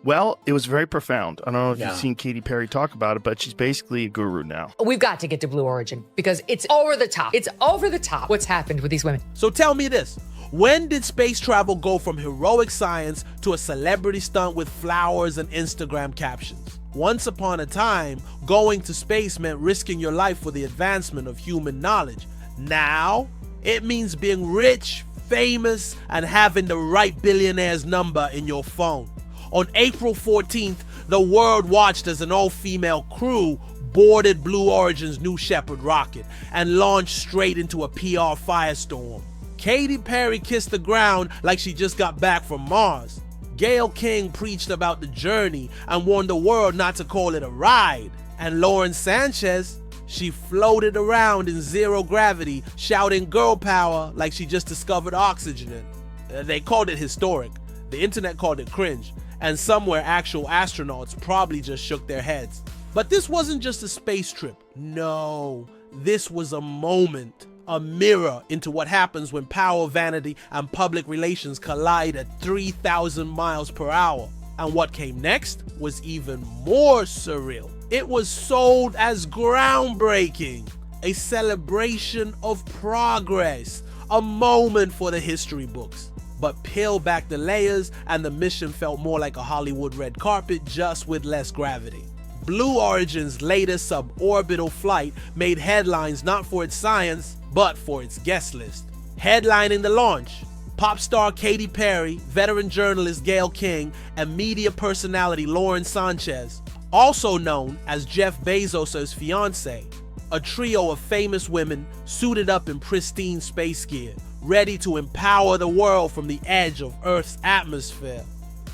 Well, it was very profound. I don't know if Yeah. you've seen Katy Perry talk about it, but she's basically a guru now. We've got to get to Blue Origin because it's over the top. It's over the top what's happened with these women. So tell me this. When did space travel go from heroic science to a celebrity stunt with flowers and Instagram captions? Once upon a time, going to space meant risking your life for the advancement of human knowledge. Now, it means being rich, famous, and having the right billionaire's number in your phone. On April 14th, the world watched as an all-female crew boarded Blue Origin's new Shepard rocket and launched straight into a PR firestorm. Katy Perry kissed the ground like she just got back from Mars. Gayle King preached about the journey and warned the world not to call it a ride. And Lauren Sánchez, she floated around in zero gravity, shouting girl power like she just discovered oxygen. They called it historic. The internet called it cringe. And somewhere actual astronauts probably just shook their heads. But this wasn't just a space trip. No, this was a moment. A mirror into what happens when power, vanity, and public relations collide at 3,000 miles per hour. And what came next was even more surreal. It was sold as groundbreaking, a celebration of progress, a moment for the history books. But peel back the layers and the mission felt more like a Hollywood red carpet, just with less gravity. Blue Origin's latest suborbital flight made headlines not for its science, but for its guest list. Headlining the launch, pop star Katy Perry, veteran journalist Gayle King, and media personality Lauren Sánchez, also known as Jeff Bezos' fiancée. A trio of famous women suited up in pristine space gear, ready to empower the world from the edge of Earth's atmosphere.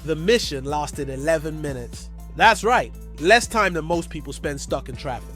The mission lasted 11 minutes. That's right, less time than most people spend stuck in traffic.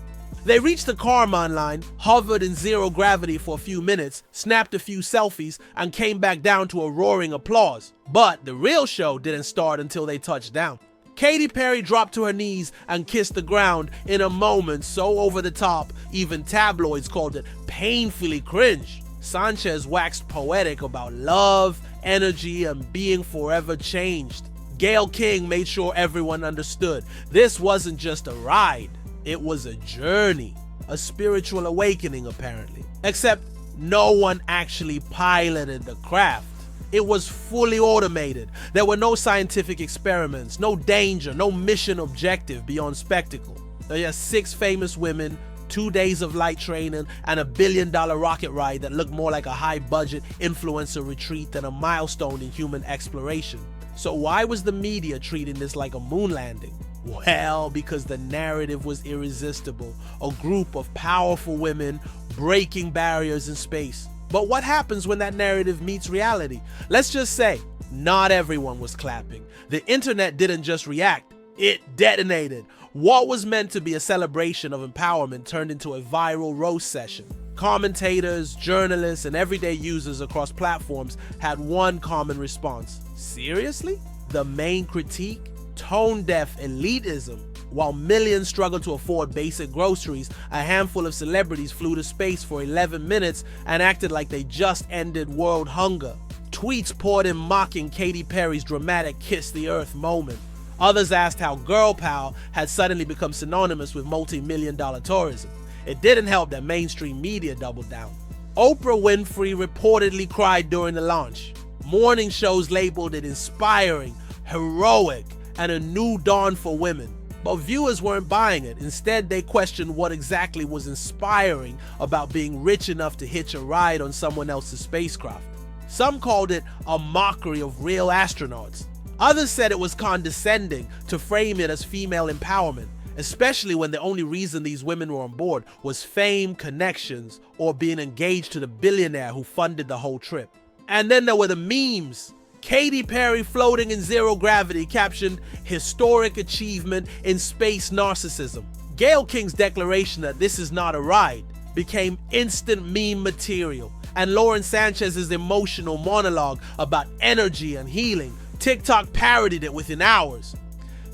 They reached the Kármán line, hovered in zero gravity for a few minutes, snapped a few selfies, and came back down to a roaring applause. But the real show didn't start until they touched down. Katy Perry dropped to her knees and kissed the ground in a moment so over the top, even tabloids called it painfully cringe. Sánchez waxed poetic about love, energy, and being forever changed. Gayle King made sure everyone understood. This wasn't just a ride. It was a journey, a spiritual awakening apparently. Except no one actually piloted the craft. It was fully automated. There were no scientific experiments, no danger, no mission objective beyond spectacle. There are 6 famous women, 2 days of light training, and a $1 billion rocket ride that looked more like a high-budget influencer retreat than a milestone in human exploration. So why was the media treating this like a moon landing? Well, because the narrative was irresistible. A group of powerful women breaking barriers in space. But what happens when that narrative meets reality? Let's just say, not everyone was clapping. The internet didn't just react, it detonated. What was meant to be a celebration of empowerment turned into a viral roast session. Commentators, journalists, and everyday users across platforms had one common response. Seriously? The main critique? Tone-deaf elitism. While millions struggled to afford basic groceries, a handful of celebrities flew to space for 11 minutes and acted like they just ended world hunger. Tweets poured in mocking Katy Perry's dramatic kiss the earth moment. Others asked how girl power had suddenly become synonymous with multi-million-dollar tourism. It didn't help that mainstream media doubled down. Oprah Winfrey reportedly cried during the launch. Morning shows labeled it inspiring, heroic, and a new dawn for women. But viewers weren't buying it. Instead, they questioned what exactly was inspiring about being rich enough to hitch a ride on someone else's spacecraft. Some called it a mockery of real astronauts. Others said it was condescending to frame it as female empowerment, especially when the only reason these women were on board was fame, connections, or being engaged to the billionaire who funded the whole trip. And then there were the memes. Katy Perry floating in zero gravity captioned, "Historic achievement in space narcissism." Gayle King's declaration that this is not a ride became instant meme material, and Lauren Sánchez's emotional monologue about energy and healing, TikTok parodied it within hours.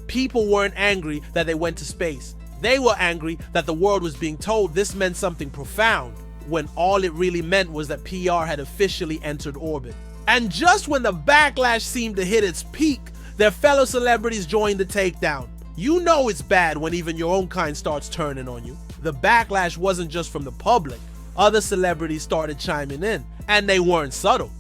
People weren't angry that they went to space. They were angry that the world was being told this meant something profound, when all it really meant was that PR had officially entered orbit. And just when the backlash seemed to hit its peak, Their fellow celebrities joined the takedown. You know it's bad when even your own kind starts turning on you. The backlash wasn't just from the public. Other celebrities started chiming in, and they weren't subtle.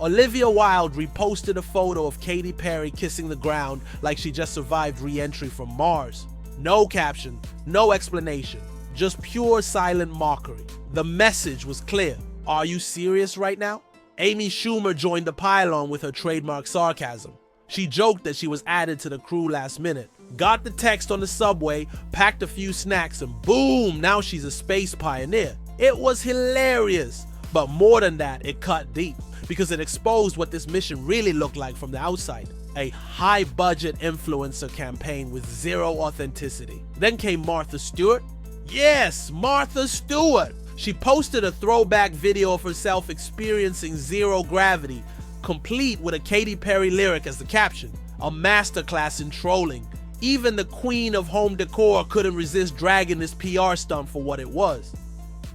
Olivia Wilde reposted a photo of Katy Perry kissing the ground like she just survived re-entry from Mars. No caption, no explanation, just pure silent mockery. The message was clear. Are you serious right now? Amy Schumer joined the pile-on with her trademark sarcasm. She joked that she was added to the crew last minute, got the text on the subway, packed a few snacks, and boom, now she's a space pioneer. It was hilarious, but more than that, it cut deep because it exposed what this mission really looked like from the outside. A high-budget influencer campaign with zero authenticity. Then came Martha Stewart. Yes, Martha Stewart. She posted a throwback video of herself experiencing zero gravity, complete with a Katy Perry lyric as the caption. A masterclass in trolling. Even the queen of home decor couldn't resist dragging this PR stunt for what it was.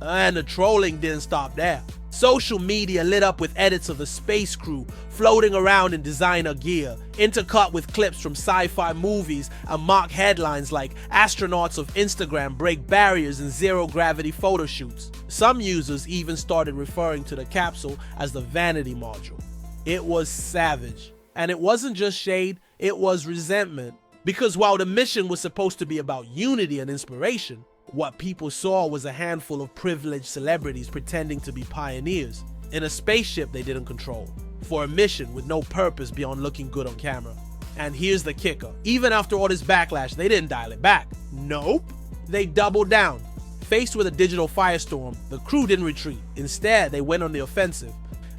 And the trolling didn't stop there. Social media lit up with edits of the space crew floating around in designer gear, intercut with clips from sci-fi movies and mock headlines like astronauts of Instagram break barriers in zero-gravity photo shoots. Some users even started referring to the capsule as the vanity module. It was savage. And it wasn't just shade, it was resentment. Because while the mission was supposed to be about unity and inspiration, what people saw was a handful of privileged celebrities pretending to be pioneers in a spaceship they didn't control, for a mission with no purpose beyond looking good on camera. And here's the kicker. Even after all this backlash, they didn't dial it back. Nope. They doubled down. Faced with a digital firestorm, the crew didn't retreat. Instead, they went on the offensive.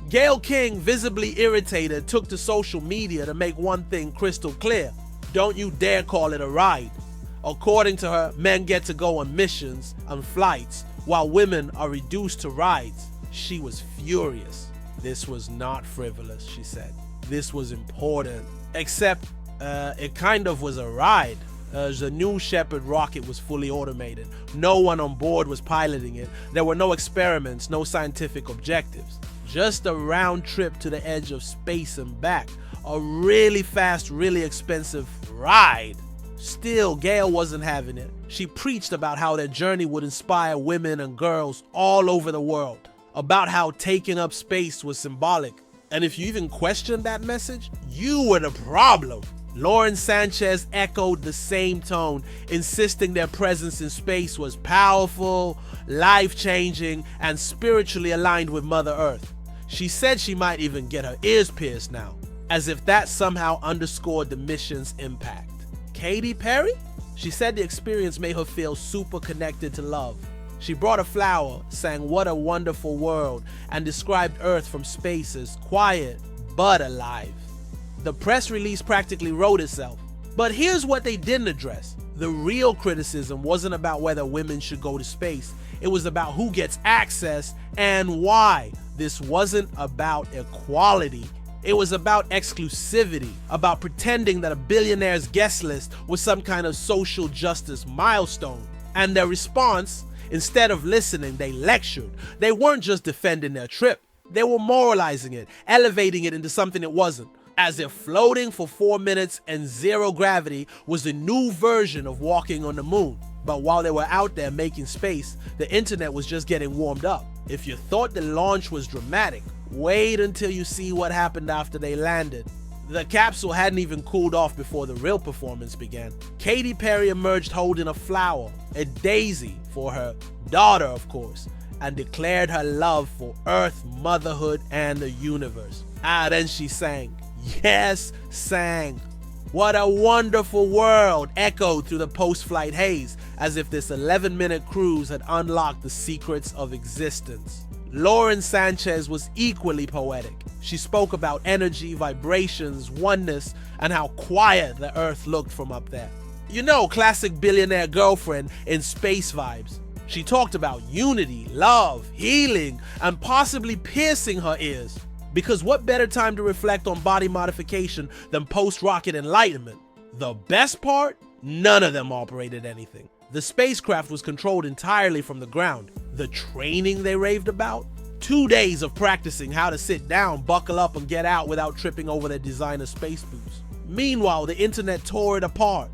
Gayle King, visibly irritated, took to social media to make one thing crystal clear. Don't you dare call it a ride. According to her, men get to go on missions and flights, while women are reduced to rides. She was furious. This was not frivolous, she said. This was important. Except, it kind of was a ride. The new Shepard rocket was fully automated. No one on board was piloting it. There were no experiments, no scientific objectives. Just a round trip to the edge of space and back. A really fast, really expensive ride. Still, Gayle wasn't having it. She preached about how their journey would inspire women and girls all over the world, about how taking up space was symbolic. And if you even questioned that message, you were the problem. Lauren Sánchez echoed the same tone, insisting their presence in space was powerful, life-changing, and spiritually aligned with Mother Earth. She said she might even get her ears pierced now, as if that somehow underscored the mission's impact. Katy Perry? She said the experience made her feel super connected to love. She brought a flower, sang "What a Wonderful World," and described Earth from space as quiet but alive. The press release practically wrote itself. But here's what they didn't address. The real criticism wasn't about whether women should go to space. It was about who gets access and why. This wasn't about equality. It was about exclusivity, about pretending that a billionaire's guest list was some kind of social justice milestone. And their response, instead of listening, they lectured. They weren't just defending their trip. They were moralizing it, elevating it into something it wasn't. As if floating for 4 minutes and zero gravity was the new version of walking on the moon. But while they were out there making space, the internet was just getting warmed up. If you thought the launch was dramatic, wait until you see what happened after they landed. The capsule hadn't even cooled off before the real performance began. Katy Perry emerged holding a flower, a daisy, for her daughter, of course, and declared her love for Earth, motherhood, and the universe. Then she sang. Yes, sang. What a wonderful world echoed through the post-flight haze, as if this 11-minute cruise had unlocked the secrets of existence. Lauren Sánchez was equally poetic. She spoke about energy, vibrations, oneness, and how quiet the Earth looked from up there. You know, classic billionaire girlfriend in space vibes. She talked about unity, love, healing, and possibly piercing her ears. Because what better time to reflect on body modification than post-rocket enlightenment? The best part? None of them operated anything. The spacecraft was controlled entirely from the ground. The training they raved about? 2 days of practicing how to sit down, buckle up, and get out without tripping over their designer space boots. Meanwhile, the internet tore it apart.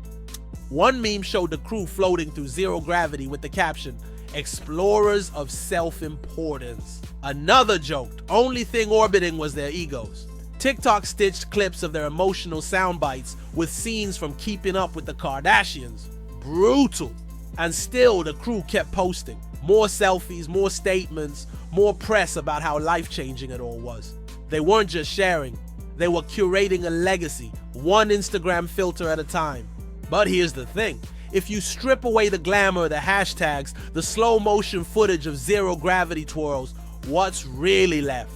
One meme showed the crew floating through zero gravity with the caption, "Explorers of self-importance." Another joked, only thing orbiting was their egos. TikTok stitched clips of their emotional sound bites with scenes from Keeping Up with the Kardashians. Brutal. And still, the crew kept posting. More selfies, more statements, more press about how life-changing it all was. They weren't just sharing. They were curating a legacy, one Instagram filter at a time. But here's the thing. If you strip away the glamour, the hashtags, the slow-motion footage of zero-gravity twirls, what's really left?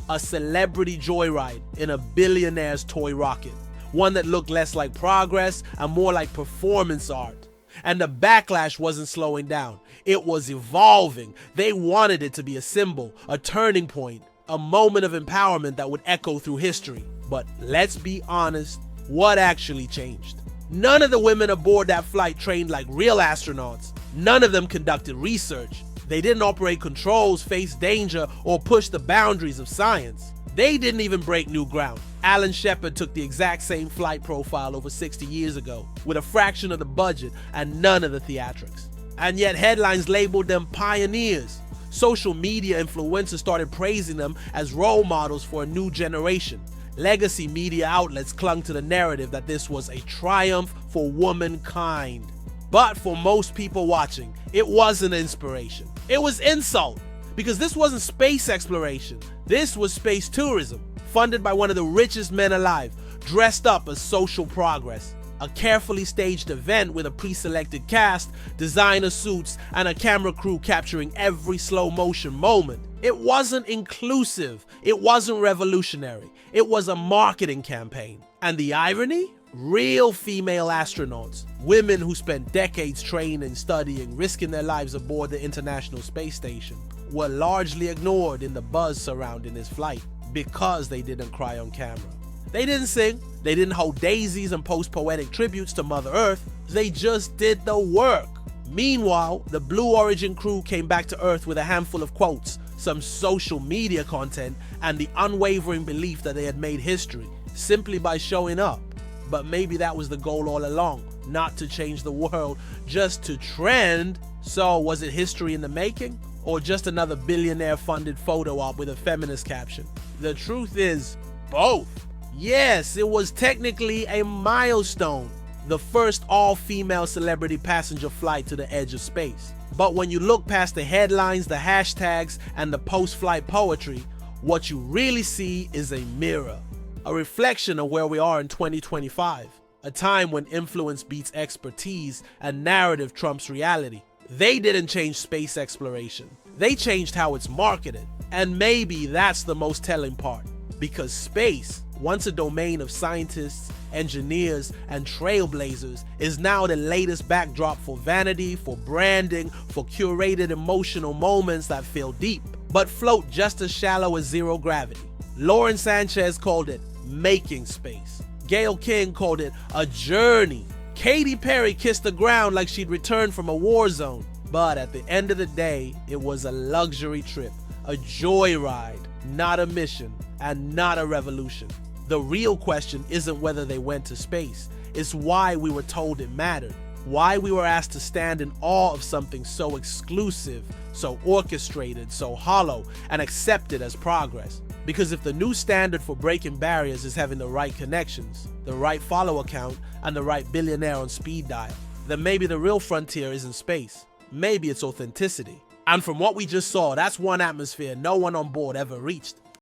A celebrity joyride in a billionaire's toy rocket. One that looked less like progress and more like performance art. And the backlash wasn't slowing down. It was evolving. They wanted it to be a symbol, a turning point, a moment of empowerment that would echo through history. But let's be honest, what actually changed? None of the women aboard that flight trained like real astronauts. None of them conducted research. They didn't operate controls, face danger, or push the boundaries of science. They didn't even break new ground. Alan Shepard took the exact same flight profile over 60 years ago, with a fraction of the budget and none of the theatrics. And yet headlines labeled them pioneers. Social media influencers started praising them as role models for a new generation. Legacy media outlets clung to the narrative that this was a triumph for womankind. But for most people watching, it wasn't inspiration. It was insult. Because this wasn't space exploration. This was space tourism, funded by one of the richest men alive, dressed up as social progress. A carefully staged event with a pre-selected cast, designer suits, and a camera crew capturing every slow motion moment. It wasn't inclusive. It wasn't revolutionary. It was a marketing campaign. And the irony? Real female astronauts, women who spent decades training, studying, risking their lives aboard the International Space Station, were largely ignored in the buzz surrounding his flight because they didn't cry on camera. They didn't sing, they didn't hold daisies and post poetic tributes to Mother Earth, they just did the work. Meanwhile, the Blue Origin crew came back to Earth with a handful of quotes, some social media content, and the unwavering belief that they had made history, simply by showing up. But maybe that was the goal all along, not to change the world, just to trend. So was it history in the making? Or just another billionaire-funded photo op with a feminist caption? The truth is, both. Yes, it was technically a milestone, the first all-female celebrity passenger flight to the edge of space. But when you look past the headlines, the hashtags, and the post-flight poetry, what you really see is a mirror, a reflection of where we are in 2025, a time when influence beats expertise and narrative trumps reality. They didn't change space exploration. They changed how it's marketed. And maybe that's the most telling part. Because space, once a domain of scientists, engineers, and trailblazers, is now the latest backdrop for vanity, for branding, for curated emotional moments that feel deep, but float just as shallow as zero gravity. Lauren Sánchez called it making space. Gayle King called it a journey. Katy Perry kissed the ground like she'd returned from a war zone. But at the end of the day, it was a luxury trip, a joyride, not a mission, and not a revolution. The real question isn't whether they went to space, it's why we were told it mattered, why we were asked to stand in awe of something so exclusive, so orchestrated, so hollow, and accepted as progress. Because if the new standard for breaking barriers is having the right connections, the right follower count, and the right billionaire on speed dial, then maybe the real frontier isn't space. Maybe it's authenticity. And from what we just saw, that's one atmosphere no one on board ever reached.